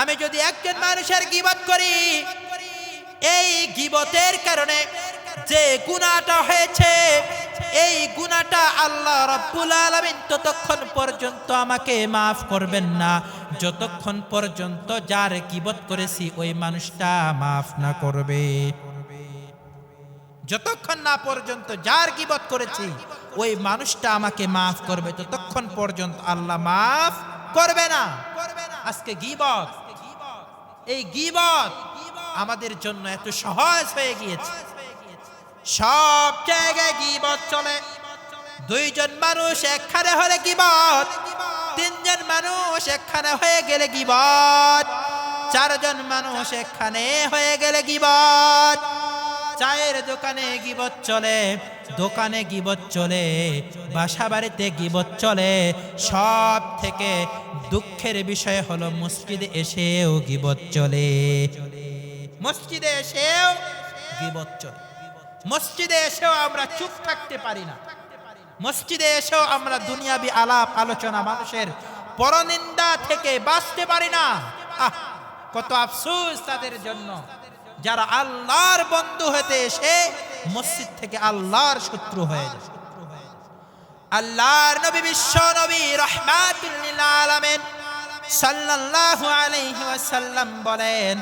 আমি যদি একজন মানুষের গীবত করি, এই গীবতের কারণে যে গুনাহটা হয়েছে, এই গুনাহটা আল্লাহ রাব্বুল আলামিন ততক্ষণ পর্যন্ত আমাকে মাফ করবেন না যতক্ষণ পর্যন্ত যার গীবত করেছি ওই মানুষটা মাফ না করবে। যতক্ষণ না পর্যন্ত যার গীবত করেছি ওই মানুষটা আমাকে মাফ করবে ততক্ষণ পর্যন্ত আল্লাহ মাফ করবে না। আজকে গীবত, এই গীবত আমাদের জন্য এত সহজ হয়ে গিয়েছে। সব জায়গায় গীবত চলে। দুইজন মানুষ একখানে হলে গীবত, তিনজন মানুষ একখানে হয়ে গেলে গীবত, চারজন মানুষ একখানে হয়ে গেলে গীবত। চায়ের দোকানে গীবত চলে, দোকানে গীবত চলে, বাসা বাড়িতে গীবত চলে। সব থেকে দুঃখের বিষয় হলো মসজিদে এসেও গীবত চলে। মসজিদে এসেও গীবত চলে। মসজিদে এসেও আমরা চুপ থাকতে পারি না। মসজিদে এসেও আমরা দুনিয়াবি আলাপ আলোচনা, মানুষের পরনিন্দা থেকে বাঁচতে পারি না। কত আফসোস তাদের জন্য যারা আল্লাহর বন্ধু হতে এসে মসজিদ থেকে আল্লাহর শত্রু হয়ে যায়। আল্লাহর নবী, বিশ্ব নবী রাহমাতুল লিল আলামিন সাল্লাল্লাহু আলাইহি ওয়াসাল্লাম বলেন,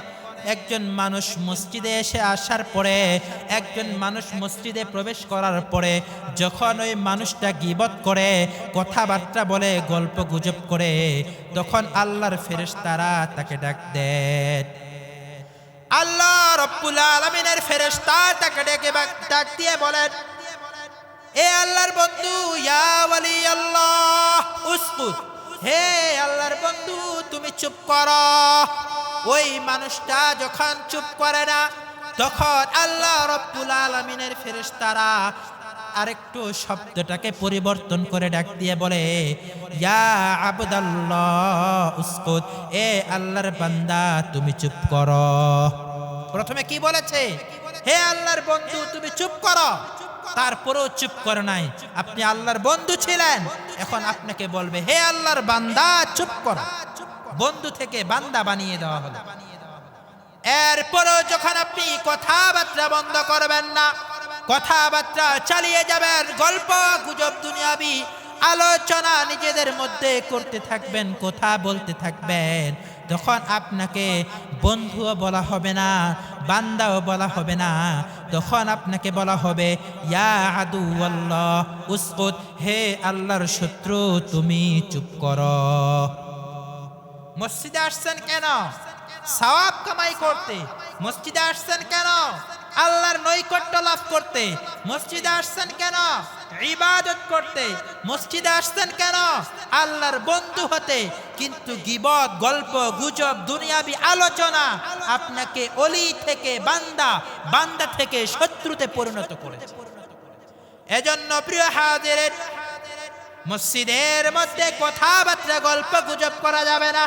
একজন মানুষ মসজিদে এসে আসার পরে, একজন মানুষ মসজিদে প্রবেশ করার পরে যখন ওই মানুষটা গীবত করে, কথাবার্তা বলে, গল্প গুজব করে, তখন আল্লাহর ফেরেশতারা তাকে ডাক দেয়। আল্লাহ রাব্বুল আলামিনের ফেরেশতা তাকে ডেকে ডাক দিয়ে বলেন, এ আল্লাহর বন্ধু, ইয়া ওয়ালি আল্লাহ উসকুত, হে আল্লাহর বন্ধু তুমি চুপ করো। ওই মানুষটা যখন চুপ করে না তখন আল্লাহ রাব্বুল আলামিনের ফেরেশতারা আরেকটু শব্দটাকে পরিবর্তন করে ডাক দিয়ে বলে, ইয়া আবদাল্লাহ উসকুত, এ আল্লাহর বান্দা তুমি চুপ করো। প্রথমে কি বলেছে? হে আল্লাহর বন্ধু তুমি চুপ করো। তারপরেও চুপ করে নাই। আপনি আল্লাহর বন্ধু ছিলেন, এখন আপনাকে বলবে হে আল্লাহর বান্দা চুপ করো। বন্ধু থেকে বান্দা বানিয়ে দেওয়া হলো। এরপরও যখন আপনি কথাবার্তা বন্ধ করবেন না, কথাবার্তা চালিয়ে যাবেন, গল্প গুজব দুনিয়াবি আলোচনা নিজেদের মধ্যে করতে থাকবেন, কথা বলতে থাকবেন, তখন আপনাকে বন্ধুও বলা হবে না, বান্দাও বলা হবে না। তখন আপনাকে বলা হবে ইয়া আদুওয়াল্লাহ উসকুত, হে আল্লাহর শত্রু তুমি চুপ করো। মসজিদে আসছেন কেন? সওয়াব কামাই করতে। মসজিদে আসছেন কেন? আল্লাহর নৈকট্য লাভ করতে। মসজিদে আসছেন কেন? ইবাদত করতে। মসজিদে আসছেন কেন? আল্লাহর বন্ধু হতে। কিন্তু গীবত, গল্প গুজব, দুনিয়াবি আলোচনা আপনাকে ওলি থেকে বান্দা, বান্দা থেকে শত্রুতে পরিণত করেছে। এজন্য প্রিয় হাজিরিন, মসজিদের মধ্যে কথাবার্তা গল্প গুজব করা যাবে না।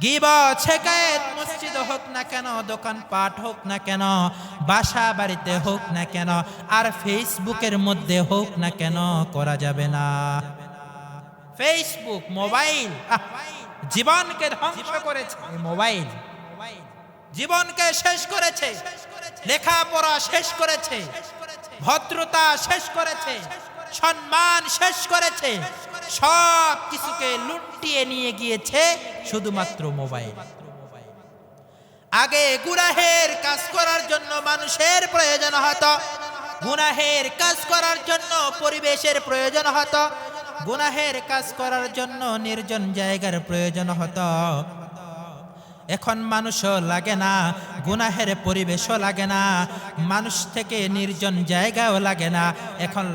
গীবত শিকায়েত মসজিদ হোক না কেন, দোকানপাট হোক না কেন, বাসা বাড়িতে হোক না কেন, আর ফেসবুকের মধ্যে হোক না কেন করা যাবে না। ফেসবুক, মোবাইল জীবনকে ধ্বংস করেছে। মোবাইল জীবনকে শেষ করেছে, লেখাপড়া শেষ করেছে, ভদ্রতা শেষ করেছে, সম্মান শেষ করেছে, সব কিছুকে লুটিয়ে নিয়ে গিয়েছে শুধুমাত্র মোবাইল। আগে গুনাহের কাজ করার জন্য মানুষের প্রয়োজন হতো, গুনাহের কাজ করার জন্য পরিবেশের প্রয়োজন হতো, গুনাহের কাজ করার জন্য নির্জন জায়গার প্রয়োজন হতো। এখন মানুষও লাগে না, গুনাহের পরিবেশও লাগে না, মানুষ থেকে নির্জন জায়গাও লাগে না। এখন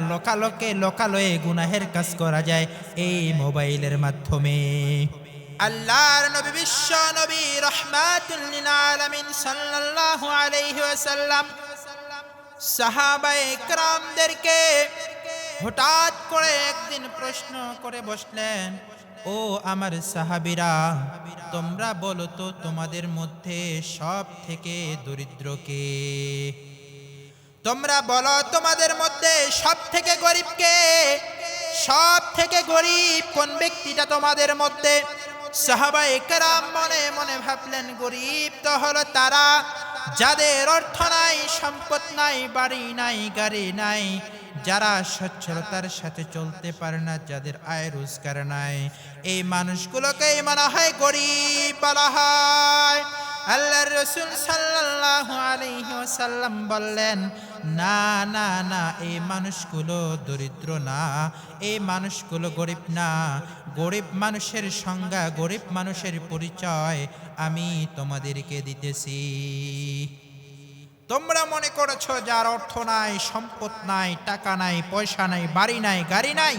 লোকালয়ে গুনাহের কাজ করা যায় এই মোবাইলের মাধ্যমে। আল্লাহর নবী, বিশ্ব নবী রাহমাতুল লিল আলামিন সাল্লাল্লাহু আলাইহি ওয়াসাল্লাম সাহাবায়ে কেরামদেরকে হঠাৎ করে একদিন প্রশ্ন করে বসলেন, ও আমার সাহাবীরা, তোমরা বলো তো তোমাদের মধ্যে সব থেকে দরিদ্র কে? তোমরা বলো তোমাদের মধ্যে সব থেকে গরিব কে? সব থেকে গরিব কোন ব্যক্তিটা তোমাদের মধ্যে? সাহাবায়ে কেরাম মনে মনে ভাবলেন, গরিব তো হলো তারা যাদের অর্থ নাই, সম্পদ নাই, বাড়ি নাই, গাড়ি নাই, যারা সচ্ছলতার সাথে চলতে পারে না, যাদের আয় রোজগার নাই, এই মানুষগুলোকেই মনে হয় গরিব বলা হয়। আল্লাহর রাসূল সাল্লাল্লাহু আলাইহি ওয়াসাল্লাম বললেন, না না না, এই মানুষগুলো দরিদ্র না, এই মানুষগুলো গরিব না। গরিব মানুষের সংজ্ঞা, গরিব মানুষের পরিচয় আমি তোমাদেরকে দিতেছি। তোমরা মনে করেছো যার অর্থ নাই, সম্পদ নাই, টাকা নাই, পয়সা নাই, বাড়ি নাই, গাড়ি নাই,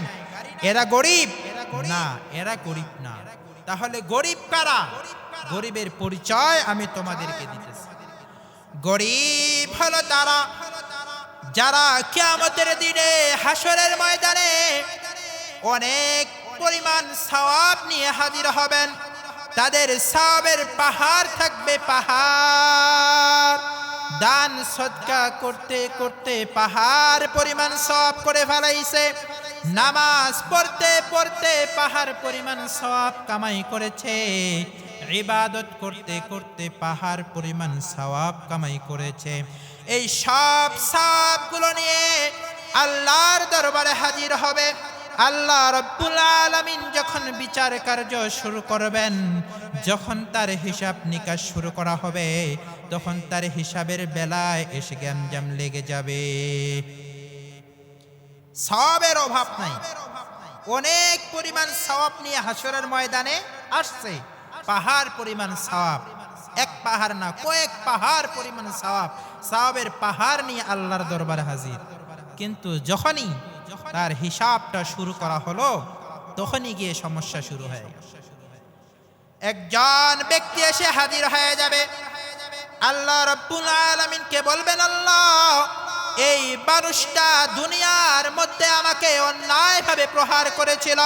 এরা গরিব না, এরা গরিব না। তাহলে গরিব কারা? গরিবের পরিচয় আমি তোমাদেরকে দিতেছি। গরিব হলো তারা যারা কিয়ামতের দিনে হাসরের ময়দানে অনেক পরিমাণ সওয়াব নিয়ে হাজির হবেন। তাদের সওয়াবের পাহাড় থাকবে, পাহাড়। দান সদকা করতে করতে পাহাড় পরিমাণ সওয়াব করে ফেলাইছে। নামাজ পড়তে পড়তে পাহাড় পরিমাণ সওয়াব কামাই করেছে। ইবাদত করতে করতে পাহাড় পরিমাণ সওয়াব কামাই করেছে। এই সব সওয়াবগুলো নিয়ে আল্লাহর দরবারে হাজির হবে। আল্লাহ রাব্বুল আলামিন যখন বিচার কার্য শুরু করবেন, যখন তার হিসাব নিকাশ শুরু করা হবে, তখন তার হিসাবের বেলায় এসে গ্যামজাম লেগে যাবে। সওয়াবের অভাব নাই, অনেক পরিমাণ সওয়াব নিয়ে হাসরের ময়দানে আসছে। পাহাড় পরিমাণ সওয়াব, এক পাহাড় না, কয়েক পাহাড় পরিমাণ সওয়াব, সওয়াবের পাহাড় নিয়ে আল্লাহর দরবারে হাজির। কিন্তু যখনই তার হিসাবটা শুরু করা হলো, তখনই গিয়ে সমস্যা শুরু হয়ে গেল। একজন ব্যক্তি এসে হাজির হয়ে যাবে, আল্লাহ রাব্বুল আলামিনকে বলবেন, আল্লাহ, এই মানুষটা দুনিয়ার মধ্যে আমাকে অন্যায়ভাবে প্রহার করেছিল,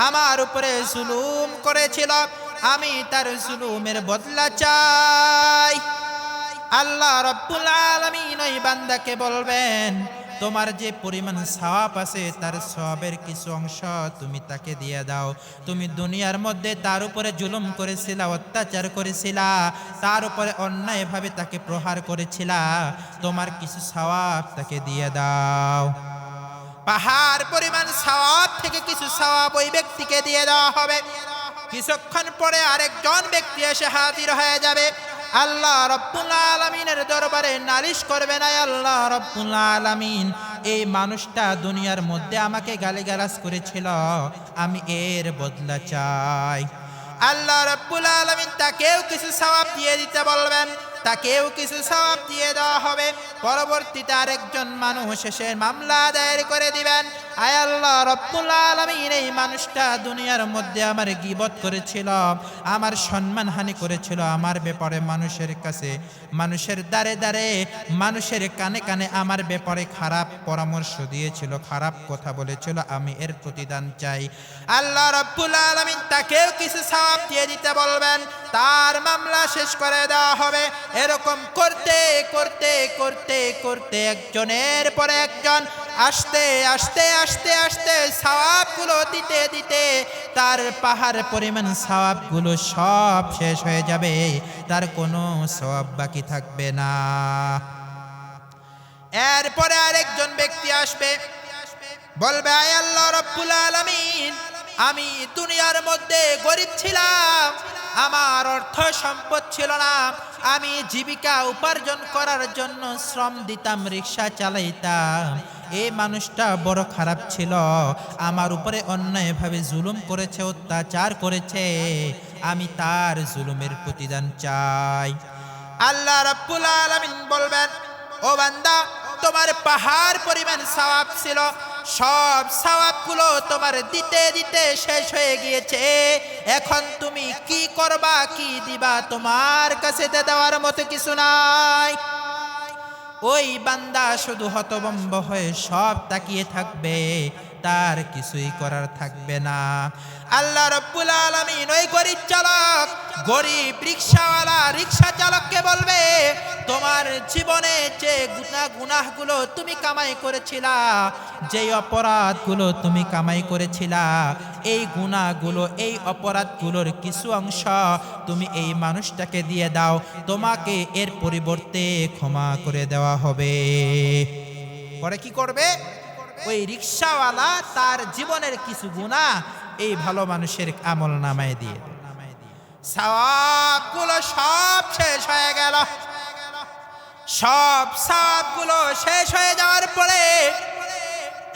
আমার উপরে জুলুম করেছিল, আমি তার জুলুমের বদলা চাই। আল্লাহ রাব্বুল আলামিন ওই বান্দাকে বলবেন, তোমার যে পরিমাণ সওয়াব আছে তার সওয়াবের কিছু অংশ তুমি তাকে দিয়ে দাও। তুমি দুনিয়ার মধ্যে তার উপরে জুলুম করেছিলা, অত্যাচার করেছিলা, তার উপরে অন্যায়ভাবে তাকে প্রহার করেছিলা, তোমার কিছু সওয়াব তাকে দিয়ে দাও। পাহাড় পরিমাণ সওয়াব থেকে কিছু সওয়াব ওই ব্যক্তিকে দিয়ে দেওয়া হবে। কিছুক্ষণ পরে আরেকজন ব্যক্তি এসে হাজির হয়ে যাবে। আল্লাহ রাব্বুল আলামিনের দরবারে নালিশ করবে, না আল্লাহ রাব্বুল আলামিন, এই মানুষটা দুনিয়ার মধ্যে আমাকে গালিগালাজ করেছিল, আমি এর বদলা চাই। আল্লাহ রাব্বুল আলামিন তাকেও কিছু সওয়াব দিয়ে দিতে বলবেন, তাকেও কিছু সওয়াব দিয়ে দেওয়া হবে। পরবর্তীতে আরেকজন মানুষ এসে মামলা দায়ের করে দিবেন, আয় আল্লাহ রাব্বুল আলামিন, এই মানুষটা দুনিয়ার মধ্যে আমার গীবত করেছিল, আমার সম্মানহানি করেছিল, আমার ব্যাপারে মানুষের কাছে, মানুষের দ্বারে দ্বারে, মানুষের কানে কানে আমার ব্যাপারে খারাপ পরামর্শ দিয়েছিল, খারাপ কথা বলেছিল, আমি এর প্রতিদান চাই। আল্লাহ রাব্বুল আলামিন তাকেও কিছু সওয়াব দিয়ে দিতে বলবেন, তার মামলা শেষ করে দেওয়া হবে। এরকম করতে করতে করতে করতে একজনের পরে একজন আস্তে আস্তে আস্তে আস্তে সওয়াবগুলো দিতে দিতে তার পাহাড় পরিমাণ সওয়াবগুলো সব শেষ হয়ে যাবে, তার কোনো সওয়াব বাকি থাকবে না। এরপরে আরেকজন ব্যক্তি আসবে, বলবে, আয় আল্লাহ রাব্বুল আলামিন, আমি দুনিয়ার মধ্যে গরিব ছিলাম, আমার অর্থ সম্পদ ছিল না, আমি জীবিকা উপার্জন করার জন্য শ্রম দিতাম, রিক্সা চালাইতাম। এই মানুষটা বড় খারাপ ছিল, আমার উপরে অন্যায়ভাবে জুলুম করেছে, অত্যাচার করেছে, আমি তার জুলুমের প্রতিদান চাই। আল্লাহ রাব্বুল আলামিন বলবেন, ও বান্দা, তোমার পাহাড় পরিমাণ সওয়াব ছিল, সব সওয়াবগুলো তোমার দিতে দিতে শেষ হয়ে গিয়েছে, এখন তুমি কি করবা, কি দিবা, তোমার কাছে দেওয়ার মতো কিছু নাই। ওই বান্দা শুধু হতভম্ব হয়ে সব তাকিয়ে থাকবে, তার কিছুই করার থাকবে না। আল্লাহ রাব্বুল আলামিন ওই গরিব রিকশাওয়ালা রিকশা চালককে বলবে, তোমার জীবনে যে গুনাহগুলো তুমি কামাই করেছিলা, যেই অপরাধগুলো তুমি কামাই করেছিলা, এই গুনাহগুলো এই অপরাধগুলোর কিছু অংশ তুমি এই মানুষটাকে দিয়ে দাও, তোমাকে এর পরিবর্তে ক্ষমা করে দেওয়া হবে। পরে কি করবে? ওই রিকশাওয়ালা তার জীবনের কিছু গুনাহ এই ভালো মানুষের আমল নামায় দিয়ে সওয়াবগুলো সব শেষ হয়ে গেল। সব সওয়াবগুলো শেষ হয়ে যাওয়ার পরে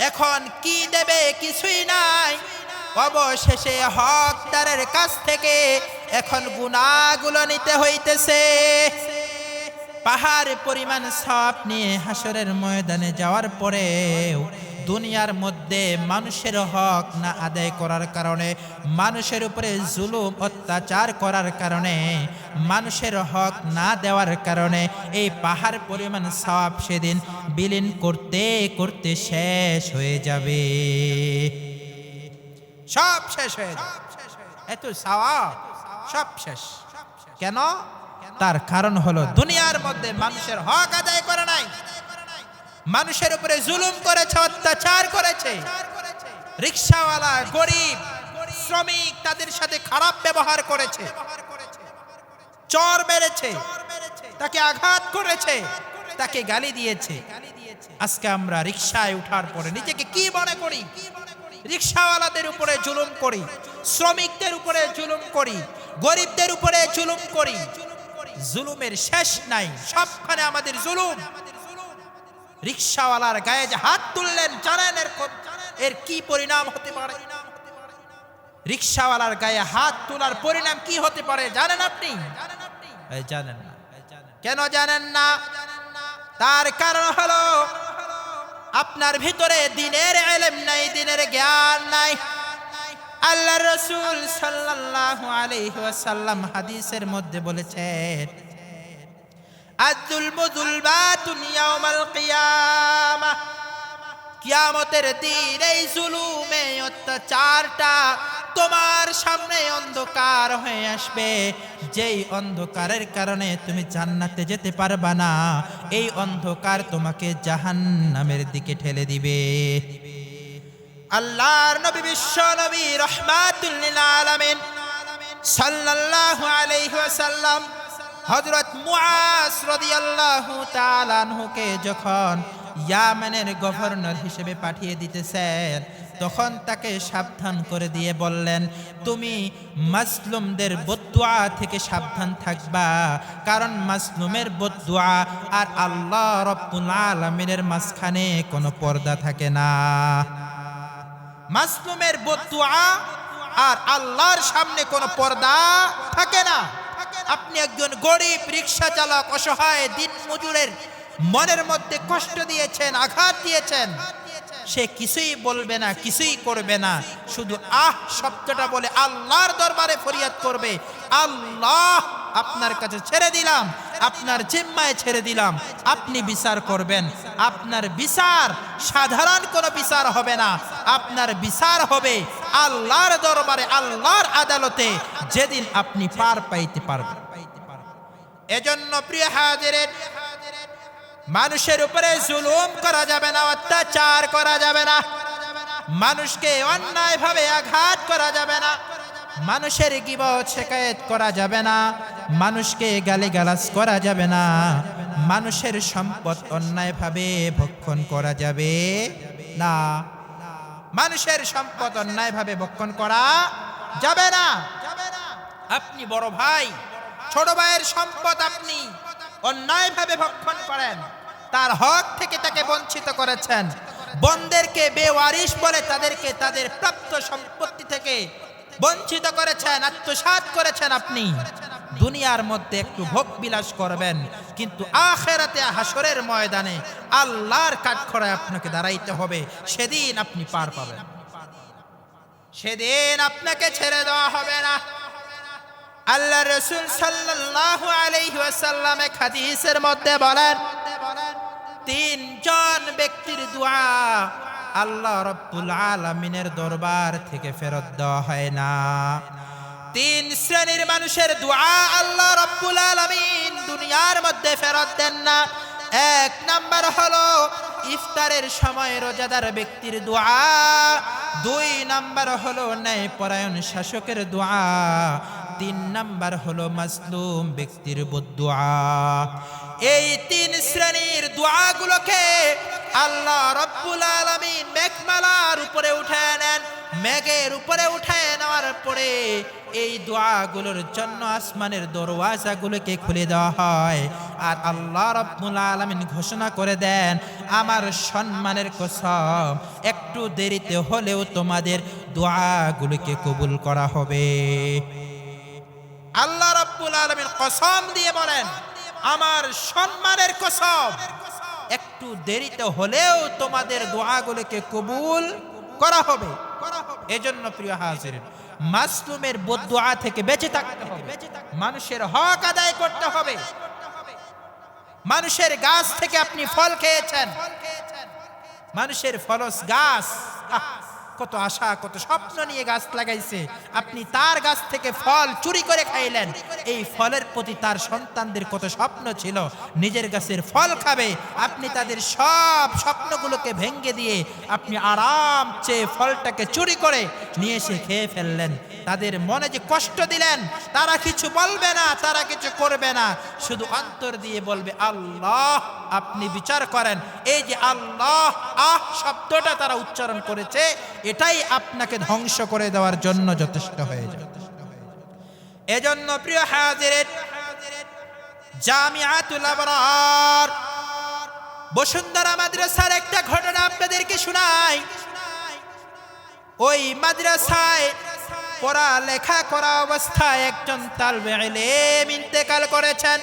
এখন কি দেবে? কিছুই নাই। অবশেষে হকদারের কাছ থেকে এখন গুনাহগুলো নিতে হইতেছে। পাহাড় পরিমাণ সওয়াব নিয়ে হাসরের ময়দানে যাওয়ার পরেও দুনিয়ার মধ্যে মানুষের হক না আদায় করার কারণে, মানুষের উপরে জুলুম অত্যাচার করার কারণে, মানুষের হক না দেওয়ার কারণে এই পাহাড় পরিমাণ সওয়াব সেদিন বিলীন করতে করতে শেষ হয়ে যাবে। সব শেষ হয়ে যাবে। এত সওয়াব সব শেষ। কেন? তার কারণ হলো দুনিয়ার মধ্যে মানুষের হক আদায় করে নাই, মানুষের উপরে জুলুম করেছে, অত্যাচার করেছে। রিকশাওয়ালা, গরিব, শ্রমিক তাদের সাথে খারাপ ব্যবহার করেছে, চর মেরেছে, তাকে আঘাত করেছে, তাকে গালি দিয়েছে। আজকে আমরা রিকশায় ওঠার পরে নিজেকে কি মনে করি? রিকশাওয়ালাদের উপরে জুলুম করি, শ্রমিকদের উপরে জুলুম করি, গরিবদের উপরে জুলুম করি। জুলুমের শেষ নাই, সবখানে আমাদের জুলুম। রিকশাওয়ালার গায়ে যে হাত তুললেন, জানেন এর কি পরিণাম হতে পারে? রিকশাওয়ালার গায়ে হাত তোলার পরিণাম কি হতে পারে জানেন আপনি? জানেন না। কেন জানেন না? তার কারণ হলো আপনার ভিতরে দিনের ইলম নাই, দিনের জ্ঞান নাই। আল্লাহর রাসূল সাল্লাল্লাহু আলাইহি ওয়াসাল্লাম হাদিসের মধ্যে বলেছেন, আয-যুলমু যুলমাতুন ইয়াউমাল কিয়ামাহ, কিয়ামতের দিন এই জুলুমে অত্যাচারটা তোমার সামনে অন্ধকার হয়ে আসবে। যেই অন্ধকারের কারণে তুমি জান্নাতে যেতে পারবা না, এই অন্ধকার তোমাকে জাহান্নামের দিকে ঠেলে দিবে। আল্লাহর নবী, বিশ্ব নবী, রাহমাতুল লিল আলামিন সাল্লাল্লাহু আলাইহি ওয়াসাল্লাম হযরত মুআজ রাদিয়াল্লাহু তাআলা আনহুকে যখন ইয়ামেনের গভর্নর হিসেবে পাঠিয়ে দিতেছেন, তখন তাকে সাবধান করে দিয়ে বললেন, তুমি মাজলুমদের বদদুয়া থেকে সাবধান থাকবা, কারণ মাজলুমের বদদুয়া আর আল্লাহ রাব্বুল আলামিনের মাঝখানে কোনো পর্দা থাকে না। মাজলুমের বদদুয়া আর আল্লাহর সামনে কোনো পর্দা থাকে না। আপনি একজন গরিব রিকশা চালক, অসহায় দিন মজুরের মনের মধ্যে কষ্ট দিয়েছেন, আঘাত দিয়েছেন, সে কিছুই বলবে না, কিছুই করবে না, শুধু আহ শব্দটা বলে আল্লাহর দরবারে ফরিয়াদ করবে, আল্লাহ আপনার কাছে ছেড়ে দিলাম, আপনার জিম্মায় ছেড়ে দিলাম, আপনি বিচার করবেন। আপনার বিচার সাধারণ কোনো বিচার হবে না, আপনার বিচার হবে আল্লাহর দরবারে, আল্লাহর আদালতে, যেদিন আপনি পার পাইতে পারবেন। এজন্য প্রিয় হাজিরিন, মানুষের উপরে জুলুম করা যাবে না, অত্যাচার করা যাবে না, মানুষকে অন্যায়ভাবে আঘাত করা যাবে না, মানুষের গীবত শিকায়েত করা যাবে না, মানুষকে গালিগালাজ করা যাবে না, মানুষের সম্পদ অন্যায়ভাবে ভক্ষণ করা যাবে না, মানুষের সম্পদ অন্যায়ভাবে ভক্ষণ করা যাবে না। আপনি বড় ভাই, ছোট ভাইয়ের সম্পদ আপনি অন্যায়ভাবে ভক্ষণ করেন, তার হক থেকে তাকে বঞ্চিত করেছেন, বোনদেরকে বেওয়ারিশ বলে তাদেরকে তাদের প্রাপ্ত সম্পত্তি থেকে বঞ্চিত করেছেন, আত্মসাৎ করেছেন। আপনি দুনিয়ার মধ্যে একটু ভোগ বিলাস করবেন, কিন্তু আখিরাতে হাসরের ময়দানে আল্লাহর কাঠগড়ায় আপনাকে দাঁড়াইতে হবে। সেদিন আপনি পার পাবেন, সেদিন আপনাকে ছেড়ে দেওয়া হবে না। আল্লাহ রাসূল সাল্লাল্লাহু আলাইহি ওয়াসাল্লাম এক হাদিসের মধ্যে বলেন, তিনজন ব্যক্তির দোয়া আল্লাহ রাব্বুল আলামিনের দরবার থেকে ফেরত দেওয়া হয় না। 3 শ্রেণীর মানুষের দোয়া আল্লাহ রাব্বুল আলামিন দুনিয়ার মধ্যে ফেরত দেন না। 1 নাম্বার হলো ইফতারের সময় রোজাদার ব্যক্তির দোয়া। 2 নাম্বার হলো ন্যায়পরায়ণ শাসকের দোয়া। 3 নাম্বার হলো মাজলুম ব্যক্তির বদদুয়া। এই 3 শ্রেণীর দোয়াগুলোকে আল্লাহ রাব্বুল আলামিন মেঘমালার উপরে উঠায় নেন। মেঘের উপরে উঠায় নেওয়ার পরে এই দোয়াগুলোর জন্য আসমানের দরওয়াজাগুলোকে খুলে দেওয়া হয়। আর আল্লাহ রাব্বুল আলামিন ঘোষণা করে দেন, আমার সম্মানের কসম, একটু দেরিতে হলেও তোমাদের দোয়াগুলোকে কবুল করা হবে। আল্লাহ রাব্বুল আলামিন কসম দিয়ে বলেন, আমার সম্মানের কসম, একটু দেরিতে হলেও তোমাদের দোয়াগুলোকে কবুল করা হবে। এজন্য প্রিয় হাজিরিন, মাসলুমের বদদুয়া থেকে বেঁচে থাকতে হবে। মানুষের হক আদায় করতে হবে। মানুষের গাছ থেকে আপনি ফল খেয়েছেন, মানুষের ফলস গাছ, কত আশা কত স্বপ্ন নিয়ে গাছ লাগাইছে, আপনি তার গাছ থেকে ফল চুরি করে খাইলেন। এই ফলের প্রতি তার সন্তানদের কত স্বপ্ন ছিল, নিজের গাছের ফল খাবে। আপনি তাদের সব স্বপ্নগুলোকে ভেঙে দিয়ে আপনি আরাম চেয়ে ফলটাকে চুরি করে নিয়ে এসে খেয়ে ফেললেন। তাদের মনে যে কষ্ট দিলেন, তারা কিছু বলবে না, তারা কিছু করবে না, শুধু অন্তর দিয়ে বলবে আল্লাহ আপনি বিচার করেন। এই যে আল্লাহ শব্দটা তারা উচ্চারণ করেছে, এটাই আপনাকে ধ্বংস করে দেওয়ার জন্য যথেষ্ট হয়ে যায়। এজন্য প্রিয় হাজিরিন, জামিআতুল আবরার বসুন্ধরা মাদ্রাসার একটা ঘটনা আপনাদেরকে শোনাই। ওই মাদ্রাসায় পড়ালেখা করা অবস্থায় একজন তালবে ইলম ইন্তেকাল করেছেন।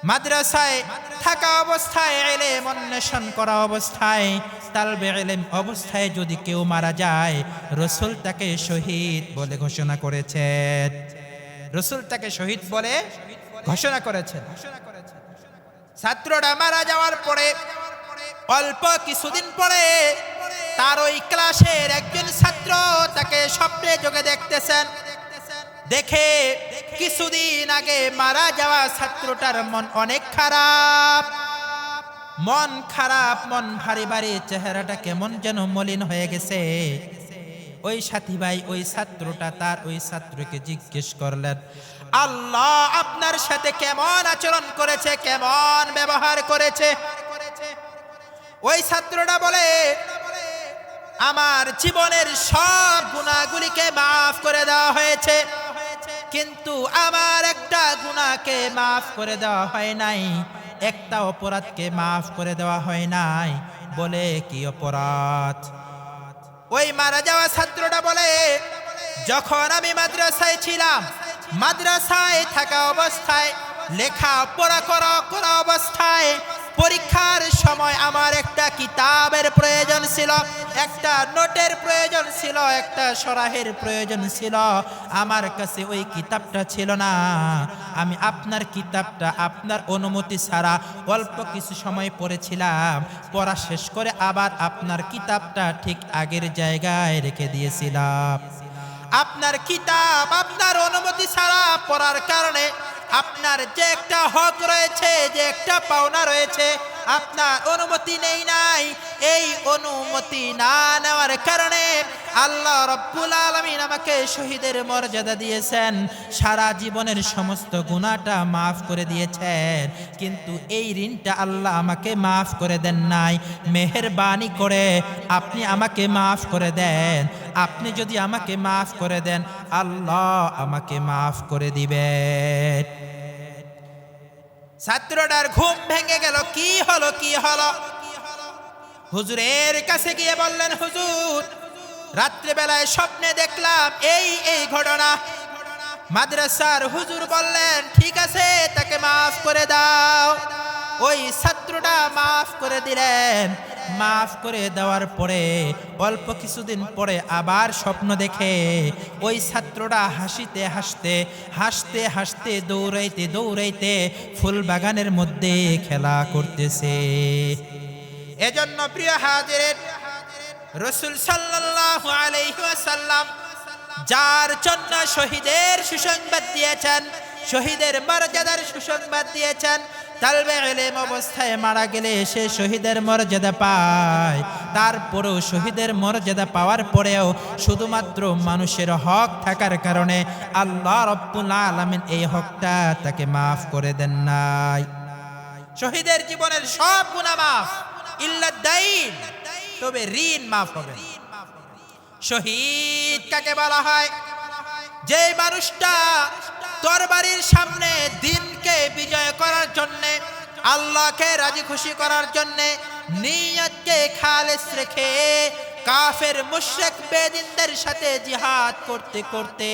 মাদ্রাসায় থাকা অবস্থায়, ইলম অন্বেষণ করা অবস্থায়, তালবে ইলম অবস্থায় যদি কেউ মারা যায়, রাসূল তাকে শহীদ বলে ঘোষণা করেছেন। রাসূল তাকে শহীদ বলে ঘোষণা করেছেন। ছাত্রটা মারা যাওয়ার পরে অল্প কিছুদিন পরে তার ওই ক্লাসের একজন ছাত্র তাকে স্বপ্নে যোগে দেখতেছেন। দেখে কিছুদিন আগে মারা যাওয়া ছাত্রটার মন অনেক খারাপ, মন খারাপ, মন ভারী ভারী, চেহারাটা কেমন যেন মলিন হয়ে গেছে। ওই সাথী ভাই ওই ছাত্রটা তার ওই ছাত্রকে জিজ্ঞেস করলেন, আল্লাহ আপনার সাথে কেমন আচরণ করেছে, কেমন ব্যবহার করেছে? ওই ছাত্রটা বলে, আমার জীবনের সব গুনাহগুলিকে মাফ করে দেওয়া হয়েছে, কিন্তু আমার একটা গুনাহকে মাফ করে দেওয়া হয় নাই, একটা অপরাধকে মাফ করে দেওয়া হয় নাই। বলে, কি অপরাধ? ওই মারা যাওয়া ছাত্রটা বলে, যখন আমি মাদ্রাসায় ছিলাম, মাদ্রাসায় থাকা অবস্থায়, লেখা পড়া করা অবস্থায়, পরীক্ষার সময় আমার একটা কিতাবের প্রয়োজন ছিল, একটা নোটের প্রয়োজন ছিল, একটা সরাহের প্রয়োজন ছিল। আমার কাছে ওই কিতাবটা ছিল না। আমি আপনার কিতাবটা আপনার অনুমতি ছাড়া অল্প কিছু সময় পড়েছিলাম, পড়া শেষ করে আবার আপনার কিতাবটা ঠিক আগের জায়গায় রেখে দিয়েছিলাম। আপনার কিতাব আপনার অনুমতি ছাড়া পড়ার কারণে আপনার যে একটা হক রয়েছে, যে একটা পাওনা রয়েছে, আপনার অনুমতি নেই নাই। এই অনুমতি না নেওয়ার কারণে আল্লাহ রাব্বুল আলামিন আমাকে শহীদের মর্যাদা দিয়েছেন, সারা জীবনের সমস্ত গুনাহটা মাফ করে দিয়েছেন, কিন্তু এই ঋণটা আল্লাহ আমাকে মাফ করে দেন নাই। মেহেরবানি করে আপনি আমাকে মাফ করে দেন। আপনি যদি আমাকে মাফ করে দেন, আল্লাহ আমাকে মাফ করে দিবেন। ছাত্রটার ঘুম ভেঙে গেল। কি হলো? হুজুরের কাছে গিয়ে বললেন, হুজুর, রাত্রিবেলায় স্বপ্নে দেখলাম এই ঘটনা। মাদ্রাসার হুজুর বললেন, ঠিক আছে, তাকে মাফ করে দাও। ওই ছাত্রটা মাফ করে দিলেন। মাফ করে দেওয়ার পরে অল্প কিছুদিন পরে আবার স্বপ্ন দেখে ওই ছাত্রটা হাসতে হাসতে দৌড়াইতে ফুল বাগানের মধ্যে খেলা করতেছে। এজন্য প্রিয় হাজিরিন, রাসূল সাল্লাল্লাহু আলাইহি ওয়াসাল্লাম যার জন্য শহীদের সুসংবাদ দিয়েছেন, শহীদের মর্যাদার সুসংবাদ দিয়েছেন, তালবে ইলম অবস্থায় মারা গেলে সে শহীদের মর্যাদা পায়। তারপরেও শহীদের মর্যাদা পাওয়ার পরেও শুধুমাত্র মানুষের হক থাকার কারণে আল্লাহ রাব্বুল আলামিন এই হকটা তাকে মাফ করে দেন নাই। শহীদের জীবনের সব গুনাহ মাফ, ইল্লা দাইন, তবে ঋণ মাফ হবে। শহীদ কাকে বলা হয়? যে মানুষটা তরবারির সামনে দিনকে বিজয় করার জন্য, আল্লাহকে রাজি খুশি করার জন্য নিয়তকে খালেস রেখে কাফের মুশরিক বেদিনদের সাথে জিহাদ করতে করতে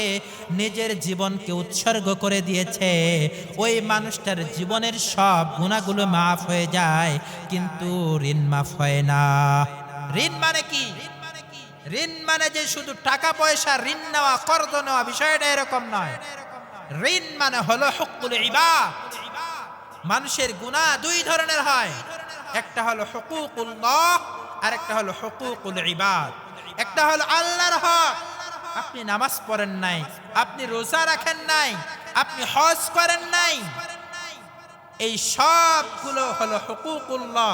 নিজের জীবনকে উৎসর্গ করে দিয়েছে, ওই মানুষটার জীবনের সব গুনাহগুলো মাফ হয়ে যায়, কিন্তু ঋণ মাফ হয় না। ঋণ মানে কি? ঋণ মানে যে শুধু টাকা পয়সা ঋণ নেওয়া, কর্জ নেওয়া, বিষয়টা এরকম নয়। ঋণ মানে হলো হুকুকুল ইবাদ। মানুষের গুনাহ দুই ধরনের হয়, একটা হলো হুকুকুল্লাহ আর একটা হলো হুকুকুল ইবাদ। একটা হলো আল্লাহর হক, আপনি নামাজ পড়েন নাই, আপনি রোজা রাখেন নাই, আপনি হজ করেন নাই, এই সবগুলো হলো হুকুকুল্লাহ।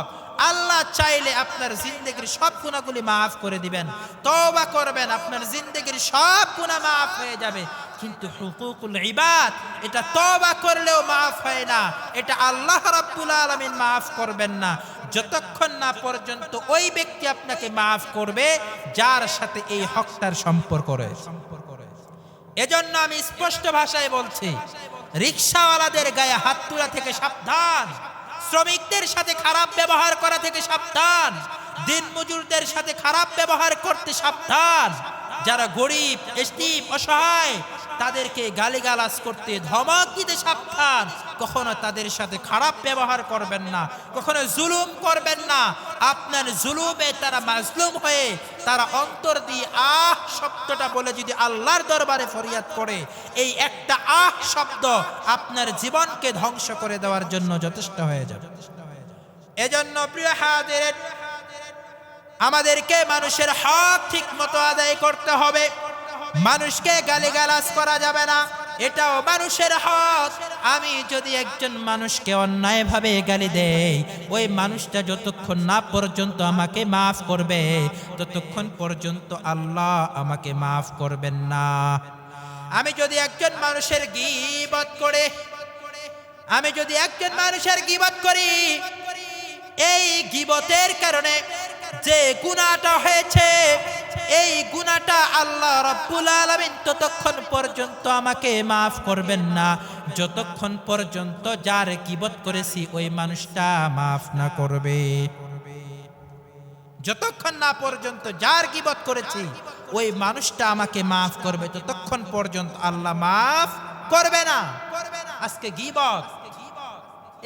আল্লাহ চাইলে আপনার জিন্দেগির সব গুনাহগুলি মাফ করে দিবেন, তওবা করবেন, আপনার জিন্দেগির সব গুনাহ মাফ হয়ে যাবে। কিন্তু হুকুকুল ইবাদ, এটা তওবা করলেও মাফ হয় না, এটা আল্লাহ রাব্বুল আলামিন মাফ করবেন না যতক্ষণ না পর্যন্ত ওই ব্যক্তি আপনাকে মাফ করবে যার সাথে এই হকটার সম্পর্ক রয়েছে। এজন্য আমি স্পষ্ট ভাষায় বলছি, রিকশাওয়ালাদের গায়ে হাত তোলা থেকে সাবধান, শ্রমিকদের সাথে খারাপ ব্যবহার করা থেকে সাবধান, দিনমজুরদের সাথে খারাপ ব্যবহার করতে সাবধান, যারা গরিব, এতিম, অসহায় তাদেরকে গালিগালাজ করতে, ধমক দিতে সাবধান। কখনো তাদের সাথে খারাপ ব্যবহার করবেন না, কখনো জুলুম করবেন না। আপনার জুলুমে তারা মাজলুম হয়ে তারা অন্তর দিয়ে আহ শব্দটা বলে যদি আল্লাহর দরবারে ফরিয়াদ করে, এই একটা আহ শব্দ আপনার জীবনকে ধ্বংস করে দেওয়ার জন্য যথেষ্ট হয়ে যাবে। এজন্য প্রিয় হাজিরিন, আমাদেরকে মানুষের হক ঠিক মতো আদায় করতে হবে। মানুষকে গালিগালাজ করা যাবে না, এটাও মানুষের হক। আমি যদি একজন মানুষকে অন্যায়ভাবে গালি দেই, ওই মানুষটা যতক্ষণ না পর্যন্ত আমাকে মাফ করবে ততক্ষণ পর্যন্ত আল্লাহ আমাকে মাফ করবেন না। আমি যদি একজন মানুষের গীবত করে, আমি যদি একজন মানুষের গীবত করি, এই গীবতের কারণে যে গুনাহটা হয়েছে, এই গুনাহটা আল্লাহ রাব্বুল আলামিন ততক্ষণ পর্যন্ত আমাকে মাফ করবেন না যতক্ষণ পর্যন্ত যার গীবত করেছি ওই মানুষটা মাফ না করবে। যতক্ষণ না পর্যন্ত যার গীবত করেছি ওই মানুষটা আমাকে মাফ করবে ততক্ষণ পর্যন্ত আল্লাহ মাফ করবে না। আজকে গীবত,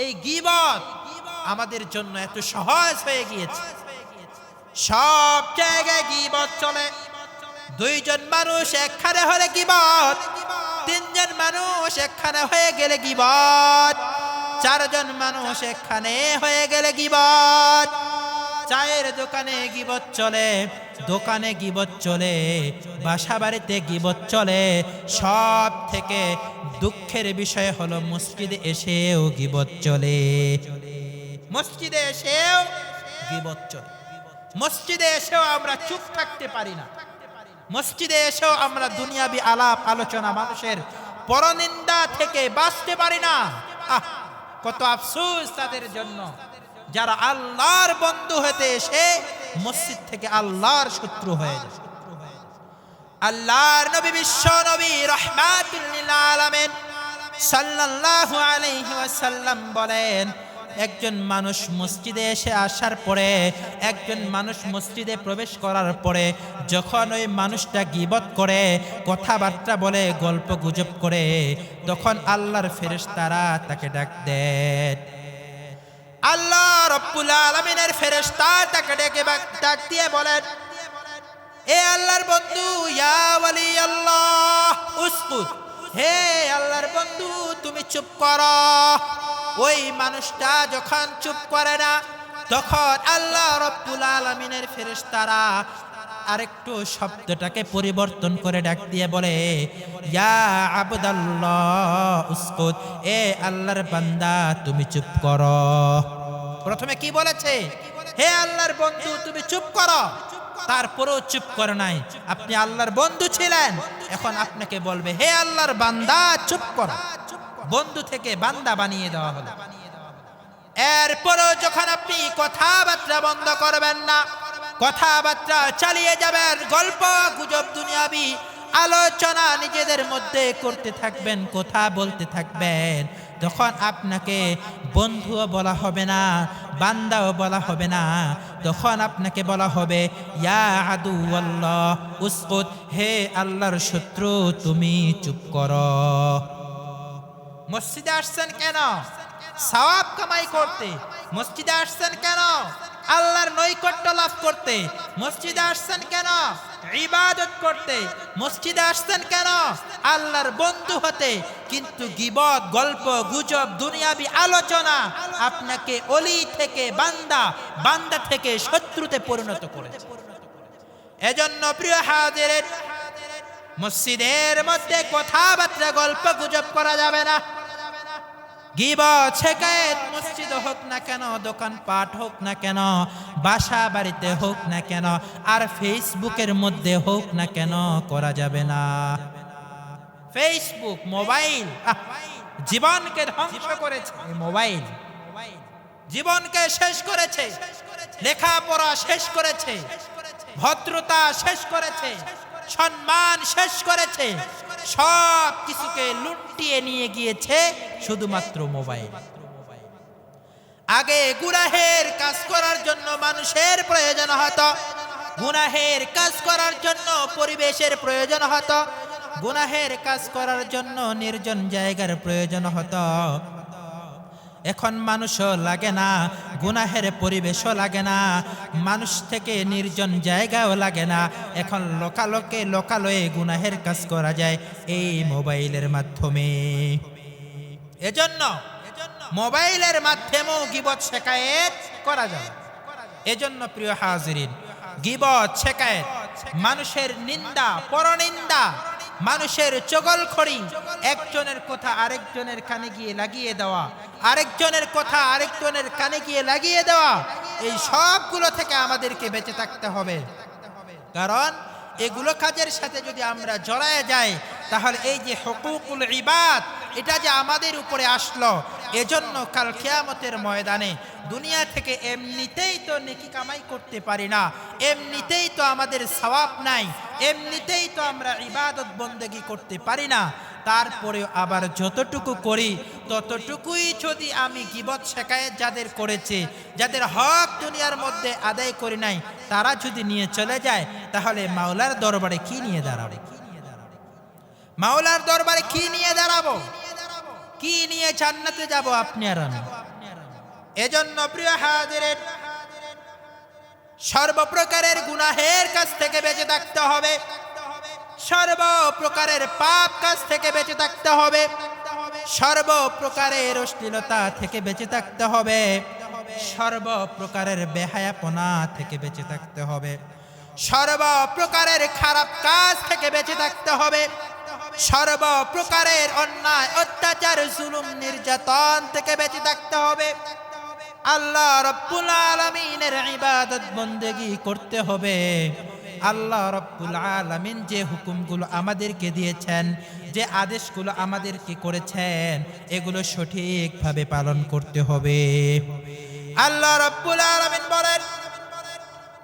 এই গীবত আমাদের জন্য এত সহজ হয়ে গিয়েছে। সব জায়গায় গীবত চলে। দুইজন মানুষ একখানে হলে গীবত, তিনজন মানুষ একখানে হয়ে গেলে গীবত, চারজন মানুষ একখানে হয়ে গেলে গীবত। চায়ের দোকানে গীবত চলে, দোকানে গীবত চলে, বাসা বাড়িতে গীবত চলে। সব থেকে দুঃখের বিষয় হলো মসজিদে এসেও গীবত চলে। মসজিদে এসেও গীবত চলে। মসজিদে এসেও আমরা চুপ থাকতে পারি না। মসজিদে এসেও আমরা দুনিয়াবি আলাপ আলোচনা, মানুষের পরনিন্দা থেকে বাঁচতে পারি না। কত আফসোস তাদের জন্য যারা আল্লাহর বন্ধু হতে এসে মসজিদ থেকে আল্লাহর শত্রু হয়ে যায়। আল্লাহর নবী, বিশ্ব নবী, রাহমাতুল লিল আলামিন সাল্লাল্লাহু আলাইহি ওয়াসাল্লাম বলেন, একজন মানুষ মসজিদে এসে আসার পরে, একজন মানুষ মসজিদে প্রবেশ করার পরে যখন ওই মানুষটা গীবত করে, কথাবার্তা বলে, গল্প গুজব করে, তখন আল্লাহর ফেরেশতারা তাকে ডাক দেন। আল্লাহ রাব্বুল আলামিনের ফেরেশতা তাকে ডাক দিয়ে বলেন, এ আল্লাহর বন্ধু, ইয়া ওয়ালি আল্লাহ উসকুত, হে আল্লাহর বন্ধু তুমি চুপ করো। ওই মানুষটা যখন চুপ করে না, তখন আল্লাহ রাব্বুল আলামিনের ফেরেশতারা আরেকটু শব্দটাকে পরিবর্তন করে ডাক দিয়ে বলে, ইয়া আবদাল্লাহ উসকুত, এ আল্লাহর বান্দা তুমি চুপ করো। প্রথমে কি বলেছে? হে আল্লাহর বন্ধু তুমি চুপ করো। তারপরেও চুপ করে নাই। আপনি আল্লাহর বন্ধু ছিলেন, এখন আপনাকে বলবে হে আল্লাহর বান্দা চুপ করো। বন্ধু থেকে বান্দা বানিয়ে দেওয়া হলো। এরপরও যখন আপনি কথাবার্তা বন্ধ করবেন না, কথাবার্তা চালিয়ে যাবেন, গল্প গুজব দুনিয়াবি আলোচনা নিজেদের মধ্যে করতে থাকবেন, কথা বলতে থাকবেন, তখন আপনাকে বন্ধুও বলা হবে না, বান্দাও বলা হবে না। তখন আপনাকে বলা হবে ইয়া আদুওয়াল্লাহ উসকুত, হে আল্লাহর শত্রু তুমি চুপ করো। মসজিদে আসছেন কেন? সওয়াব কামাই করতে। মসজিদে আসছেন কেন? আল্লাহর নৈকট্য লাভ করতে। মসজিদে আসছেন কেন? ইবাদত করতে। মসজিদে আসছেন কেন? আল্লাহর বন্ধু হতে। কিন্তু গীবত, গল্প গুজব দুনিয়াবি আলোচনা আপনাকে ওলি থেকে বান্দা, বান্দা থেকে শত্রুতে পরিণত করেছে। এজন্য প্রিয় হাজিরিন, মসজিদের মধ্যে কথাবার্তা গল্প গুজব করা যাবে না। গীবত শিকায়েত মসজিদ হোক না কেন, দোকানপাট হোক না কেন, বাসা বাড়িতে হোক না কেন, আর ফেসবুকের মধ্যে হোক না কেন করা যাবে না। ফেসবুক, মোবাইল জীবনকে ধ্বংস করেছে। মোবাইল জীবনকে শেষ করেছে, লেখাপড়া শেষ করেছে, ভদ্রতা শেষ করেছে, সম্মান শেষ করেছে, সব কিছুকে লুটিয়ে নিয়ে গিয়েছে শুধুমাত্র মোবাইল। আগে গুনাহের কাজ করার জন্য মানুষের প্রয়োজন হতো, গুনাহের কাজ করার জন্য পরিবেশের প্রয়োজন হতো, গুনাহের কাজ করার জন্য নির্জন জায়গার প্রয়োজন হতো। এখন মানুষও লাগে না, গুনাহের পরিবেশও লাগে না, মানুষ থেকে নির্জন জায়গাও লাগে না। এখন লোকালয়ে গুনাহের কাজ করা যায় এই মোবাইলের মাধ্যমে। এজন্য মোবাইলের মাধ্যমেও গীবত শিকায়েত করা যায়। এজন্য প্রিয় হাজিরিন, গীবত শিকায়েত, মানুষের নিন্দা পরনিন্দা, মানুষের চগলখড়ি, একজনের কথা আরেকজনের কানে গিয়ে লাগিয়ে দেওয়া, আরেকজনের কথা আরেকজনের কানে গিয়ে লাগিয়ে দেওয়া, এই সবগুলো থেকে আমাদেরকে বেঁচে থাকতে হবে। কারণ এগুলো কাজের সাথে যদি আমরা জড়ায় যাই, তাহলে এই যে হুকুকুল ইবাদ, এটা যে আমাদের উপরে আসলো, এজন্য কাল কিয়ামতের ময়দানে দুনিয়া থেকে এমনিতেই তো নেকি কামাই করতে পারি না, এমনিতেই তো আমাদের সওয়াব নাই, এমনিতেই তো আমরা ইবাদত বন্দেগী করতে পারি না। তারপরেও আবার যতটুকু করি ততটুকুই যদি আমি গীবত শিকায়েত যাদের করেছে, যাদের হক দুনিয়ার মধ্যে আদায় করি নাই, তারা যদি নিয়ে চলে যায়, তাহলে মাওলার দরবারে কি নিয়ে দাঁড়াবে? মাওলার দরবারে কি নিয়ে দাঁড়াবো? কি নিয়ে জান্নাতে যাব আপনি আর আমি? এজন্য প্রিয় হাজিরিন, সর্বপ্রকারের গুনাহের কাছ থেকে বেঁচে থাকতে হবে, সর্বপ্রকারের পাপ কাজ থেকে বেঁচে থাকতে হবে, সর্বপ্রকারের অশ্লীলতা থেকে বেঁচে থাকতে হবে, সর্বপ্রকারের বেহায়াপনা থেকে বেঁচে থাকতে হবে, সর্বপ্রকারের খারাপ কাজ থেকে বেঁচে থাকতে হবে, সর্বপ্রকারের অন্যায় অত্যাচার জুলুম নির্যাতন থেকে বেঁচে থাকতে হবে। আল্লাহ রাব্বুল আলামিনের ইবাদত বন্দেগী করতে হবে। আল্লাহ রাব্বুল আলামিন যে হুকুমগুলো আমাদেরকে দিয়েছেন, যে আদেশগুলো আমাদেরকে করেছেন, এগুলো সঠিকভাবে পালন করতে হবে। আল্লাহ রাব্বুল আলামিন বলেন,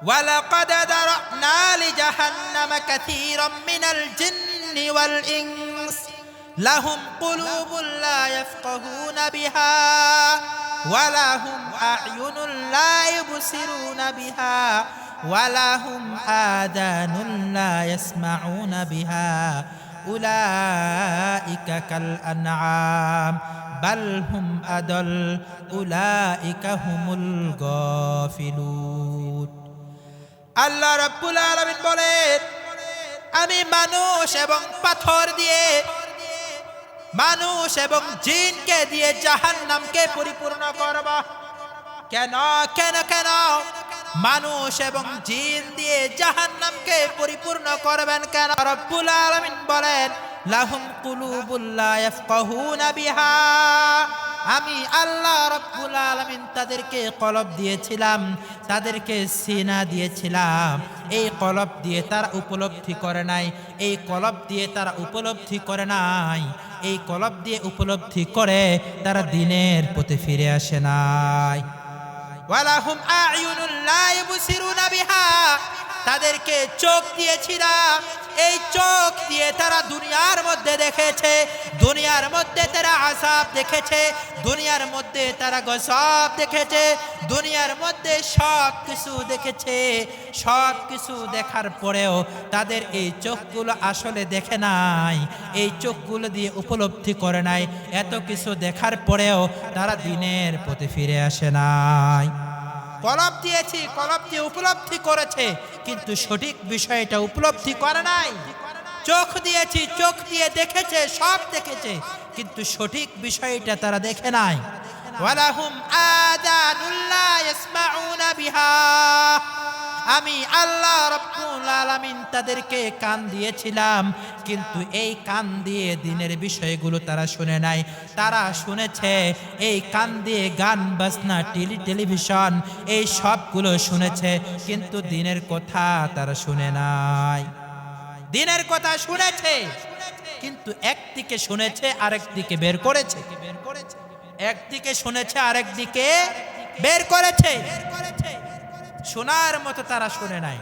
ওয়ালাকাদ দারানা লিজাহান্নামা কাসীরাম মিনাল জিন্নি ওয়াল ইনস লাহুম কুলুবুন লা ইয়াফকাহুনা বিহা ওয়ালাহুম আ'য়ুনুন লা ইবসিরুনা বিহা ওয়ালাহুম আযানুন লা ইয়াসমাউনা বিহা উলাইকা কাল আনআম বাল হুম আদল উলাইকা হুমুল গাফিলুন। আল্লাহ রাব্বুল আলামিন বলেন, আমি মানুষ এবং পাথর দিয়ে, মানুষ এবং জিনকে দিয়ে জাহান্নামকে পরিপূর্ণ করব। কেন কেন কেন মানুষ এবং জিন দিয়ে জাহান্নামকে পরিপূর্ণ করবেন কেন? রব্বুল আলামিন বলেন লাহুম কুলুবুল লা ইয়াফকাহুনা বিহা, আমি আল্লাহ রব্বুল আলামিন তাদেরকে কলব দিয়েছিলাম, তাদেরকে সিনা দিয়েছিলাম। এই কলব দিয়ে তারা উপলব্ধি করে নাই, এই কলব দিয়ে তারা উপলব্ধি করে নাই, এই কলব দিয়ে উপলব্ধি করে তারা দিনের পথে ফিরে আসে নাই। ওয়ালাহুম আ'য়ুনুল লা ইবসিরুনা বিহা, তাদেরকে চোখ দিয়েছিলাম, এই চোখ দিয়ে তারা দুনিয়ার মধ্যে দেখেছে, দুনিয়ার মধ্যে তারা আযাব দেখেছে, দুনিয়ার মধ্যে তারা গজব দেখেছে, দুনিয়ার মধ্যে সব কিছু দেখেছে। সব কিছু দেখার পরেও তাদের এই চোখগুলো আসলে দেখে নাই, এই চোখগুলো দিয়ে উপলব্ধি করে নাই। এত কিছু দেখার পরেও তারা দিনের পথে ফিরে আসে নাই। কলব দিয়েছি, কলব দিয়ে উপলব্ধি করেছে, কিন্তু সঠিক বিষয়টা উপলব্ধি করে নাই। চোখ দিয়েছি, চোখ দিয়ে দেখেছে, সব দেখেছে, কিন্তু সঠিক বিষয়টা তারা দেখে নাই। ওয়ালাহুম আযানুল লা ইয়াসমাউনা বিহা, আমি আল্লাহ রব্বুল আলামিন তাদেরকে কান দিয়েছিলাম, কিন্তু এই কান দিয়ে দিনের বিষয়গুলো তারা শুনে নাই। তারা শুনেছে এই কান দিয়ে গান বাজনা, টেলিভিশন, এই সবগুলো শুনেছে, কিন্তু দিনের কথা তারা শুনে নাই। দিনের কথা শুনেছে, কিন্তু একদিকে শুনেছে আরেক দিকে বের করেছে, একদিকে শুনেছে আরেক দিকে বের করেছে। শোনার মতো তারা শুনে নাই,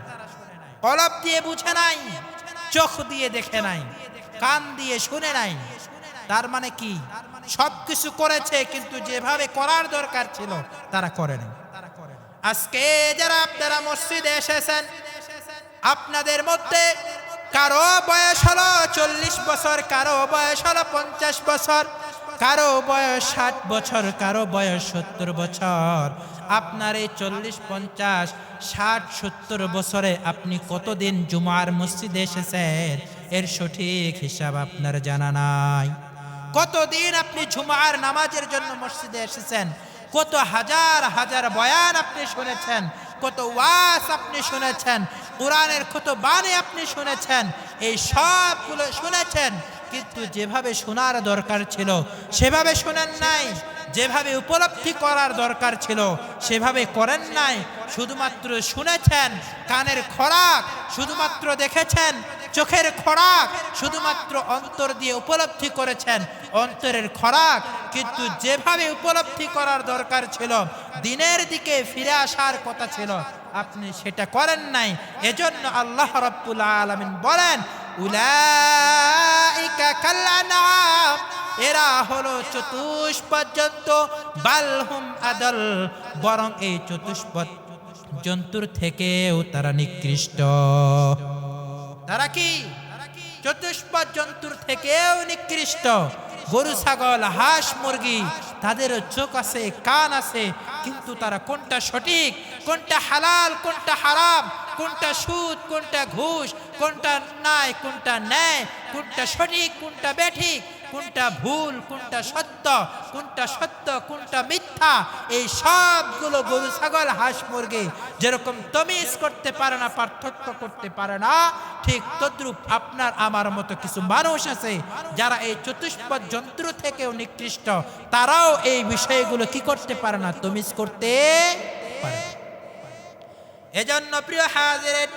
কলব দিয়ে বুঝে নাই, চোখ দিয়ে দেখে নাই, কান দিয়ে শুনে নাই। তার মানে কি? সবকিছু করেছে, কিন্তু যেভাবে করার দরকার ছিল তারা করে নাই। আজকে যারা আপনারা মসজিদে এসেছেন, আপনাদের মধ্যে কারো বয়স হলো 40 বছর, কারো বয়স হলো 50 বছর, কারো বয়স 60 বছর, কারো বয়স 70 বছর। আপনার এই 40, 50, 60, 70 বছরে আপনি কতদিন জুমার মসজিদে এসেছেন এর সঠিক হিসাব আপনার জানা নাই। কতদিন আপনি জুমার নামাজের জন্য মসজিদে এসেছেন, কত হাজার হাজার বয়ান আপনি শুনেছেন, কত ওয়াজ আপনি শুনেছেন, কোরআনের কত বাণী আপনি শুনেছেন, এই সবগুলো শুনেছেন, কিন্তু যেভাবে শোনার দরকার ছিল সেভাবে শুনেন নাই, যেভাবে উপলব্ধি করার দরকার ছিল সেভাবে করেন নাই। শুধুমাত্র শুনেছেন, কানের খোরাক শুধুমাত্র দেখেছেন, চোখের খোরাক শুধুমাত্র অন্তর দিয়ে উপলব্ধি করেছেন, অন্তরের খোরাক, কিন্তু যেভাবে উপলব্ধি করার দরকার ছিল, দিনের দিকে ফিরে আসার কথা ছিল, আপনি সেটা করেন নাই। এজন্য আল্লাহ রাব্বুল আলামিন বলেন উলাইকা কাল আনআম, এরা হলো চতুষ্পদ জন্তু, বালহুম আদল, বরং এই চতুষ্পদ জন্তুর থেকেও তারা নিকৃষ্ট। তারা কি? চতুষ্পদ জন্তুর থেকেও নিকৃষ্ট। গরু, ছাগল, হাঁস, মুরগি, তাদের চোখ আছে, কান আছে, কিন্তু তারা কোনটা সঠিক, কোনটা হালাল, কোনটা হারাম, কোনটা সুদ, কোনটা ঘুষ, কোনটা ন্যায়, কোনটা ন্যায়, কোনটা সঠিক, কোনটা বেঠিক, কোনটা ভুল, কোনটা সত্য, কোনটা সত্য, কোনটা মিথ্যা, এই সবগুলো গরু, ছাগল, হাঁস, মুরগি যেরকম তমিজ করতে পারে না, পার্থক্য করতে পারে না, ঠিক তদ্রূপ আপনার আমার মতো কিছু মানুষ আছে যারা এই চতুষ্পদ জন্তু থেকেও নিকৃষ্ট। তারাও এই বিষয়গুলো কি করতে পারে না, তমিজ করতে পারে। এজন্য প্রিয় হাজিরিন,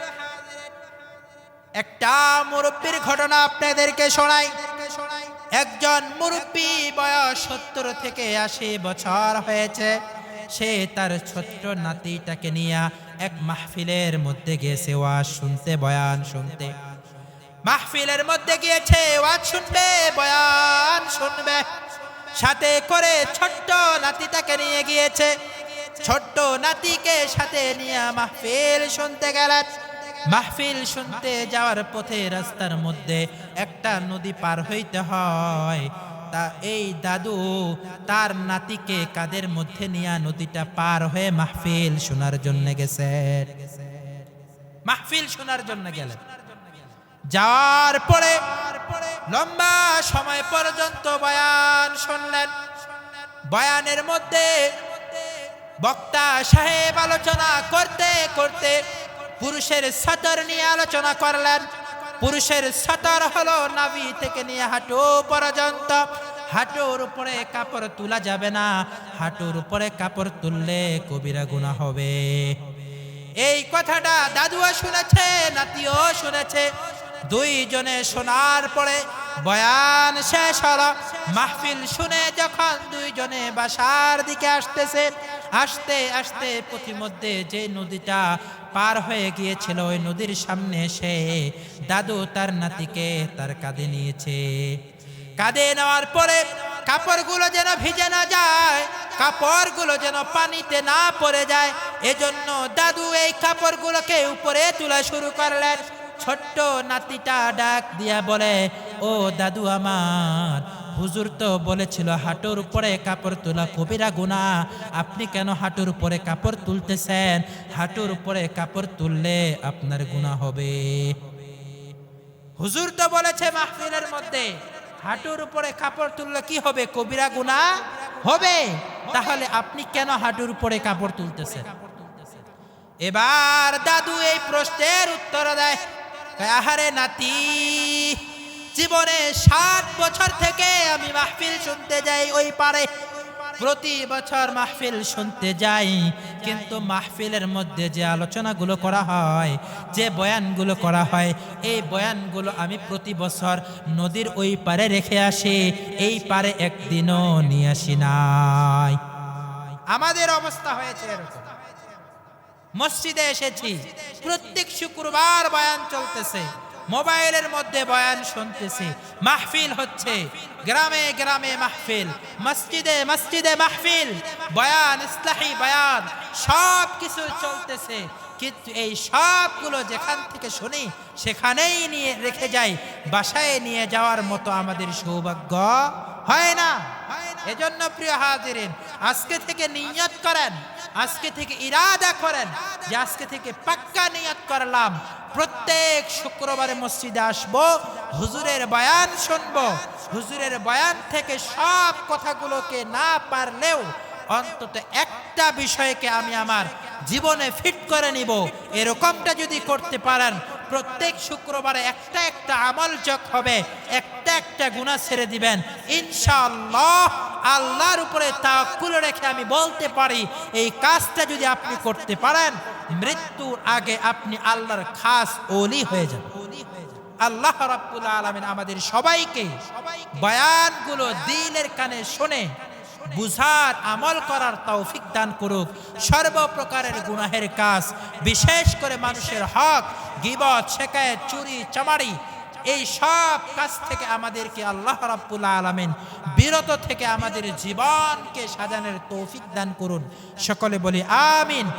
একটা মুরব্বির ঘটনা আপনাদেরকে শোনাই। একজন মুরব্বি, বয়স 70 থেকে 80 বছর হয়েছে। সে তার ছোট্ট নাতিটাকে নিয়ে এক মাহফিলের মধ্যে গিয়েছে ওয়াজ শুনতে, বয়ান শুনতে। মাহফিলের মধ্যে গিয়েছে, ওয়াজ শুনবে, বয়ান শুনবে, সাথে করে ছোট্ট নাতিটাকে নিয়ে গিয়েছে। ছোট্ট নাতিকে সাথে নিয়ে মাহফিল শুনতে গেলেন। মাহফিল শুনতে যাওয়ার পথে রাস্তার মধ্যে একটা নদী পার হইতে হয়। তা এই দাদু তার নাতিকে কাদের মধ্যে নিয়ে নদীটা পার হয়ে মাহফিল শোনার জন্য গেছেন। মাহফিল শোনার জন্য গেলেন। যাওয়ার পরে লম্বা সময় পর্যন্ত বয়ান শুনলেন। বয়ানের মধ্যে বক্তা সাহেব আলোচনা করতে করতে পুরুষের সতর নিয়ে আলোচনা করলেন। পুরুষের সতর হলো নাভি থেকে নিয়ে হাঁটু পর্যন্ত। হাঁটুর উপরে কাপড় তোলা যাবে না, হাঁটুর উপরে কাপড় তুললে কবিরা গুনাহ হবে। এই কথাটা দাদুও শুনেছে, নাতিও শুনেছে। দুইজনে শোনার পরে বয়ান শেষ হলো। মাহফিল শুনে যখন দুইজনে বাসার দিকে আসতেছে, আস্তে আস্তে পথিমধ্যে যে নদীটা পার হয়ে গিয়েছিল ওই নদীর সামনে এসে দাদু তার নাতিকে তার কাঁধে নিয়েছে। কাঁধে নেওয়ার পরে কাপড়গুলো যেন ভিজে না যায়, কাপড়গুলো যেন পানিতে না পড়ে যায়, এজন্য দাদু এই কাপড়গুলোকে উপরে তোলা শুরু করলেন। ছোট্ট নাতিটা ডাক দিয়া বলে, ও দাদু আমার, হুজুর তো বলেছিল হাঁটুর উপরে কাপড় তোলা কবিরা গুনাহ, আপনি কেন হাঁটুর উপরে কাপড় তুলতেছেন? হাঁটুর উপরে কাপড় তুললে আপনার গুনাহ হবে। হুজুর তো বলেছে মাহফিলের মধ্যে হাঁটুর উপরে কাপড় তুললে কি হবে? কবিরা গুনাহ হবে। তাহলে আপনি কেন হাঁটুর উপরে কাপড় তুলতেছেন? এবার দাদু এই প্রশ্নের উত্তর দেয়, আহারে নাতি, জীবনে 60 বছর থেকে আমি মাহফিল শুনতে যাই ওই পারে, প্রতি বছর মাহফিল শুনতে যাই, কিন্তু মাহফিলের মধ্যে যে আলোচনাগুলো করা হয়, যে বয়ানগুলো করা হয়, এই বয়ানগুলো আমি প্রতি বছর নদীর ওই পারে রেখে আসি, এই পারে একদিনও নিয়ে আসি নাই। আমাদের অবস্থা হয়েছে এরকম। মসজিদে এসেছি, প্রত্যেক শুক্রবার বয়ান চলতেছে, মোবাইলের মধ্যে বয়ান শুনতেছি, মাহফিল হচ্ছে, গ্রামে গ্রামে মাহফিল, মসজিদে মসজিদে মাহফিল, বয়ান, ইসলাহি বয়ান, সব কিছু চলতেছে। কিন্তু এই সবগুলো যেখান থেকে শুনি সেখানেই নিয়ে রেখে যাই, বাসায় নিয়ে যাওয়ার মতো আমাদের সৌভাগ্য হয় না। এজন্য প্রিয় হাজিরিন, আজকে থেকে নিয়ত করেন, আজকে থেকে ইরাদা করেন যে আজকে থেকে পাক্কা নিয়ত করলাম, প্রত্যেক শুক্রবারে মসজিদে আসবো, হুজুরের বয়ান শুনবো, হুজুরের বয়ান থেকে সব কথাগুলোকে না পারলেও অন্তত একটা বিষয়কে আমি আমার জীবনে ফিট করে নিব। এরকমটা যদি করতে পারেন, প্রত্যেক শুক্রবারে একটা একটা আমল যোগ হবে, একটা একটা গুনাহ ছেড়ে দিবেন ইনশাআল্লাহ। আল্লাহর উপরে তাওয়াক্কুল রেখে আমি বলতে পারি, এই কাজটা যদি আপনি করতে পারেন, মৃত্যুর আগে আপনি আল্লাহর খাস ওলি হয়ে যাবেন। আল্লাহ রাব্বুল আলামিন আমাদের সবাইকে বয়ানগুলো দিলের কানে শুনে বুঝার, আমল করার তৌফিক দান করুক। সর্বপ্রকারের গুনাহের কাজ, বিশেষ করে মানুষের হক, গীবত, শিকায়েত, চুরি, চামারি, এই সব কাজ থেকে আমাদেরকে আল্লাহ রাব্বুল আলামিন বিরত থেকে আমাদের জীবনকে সাজানোর তৌফিক দান করুন। সকলে বলি আমিন।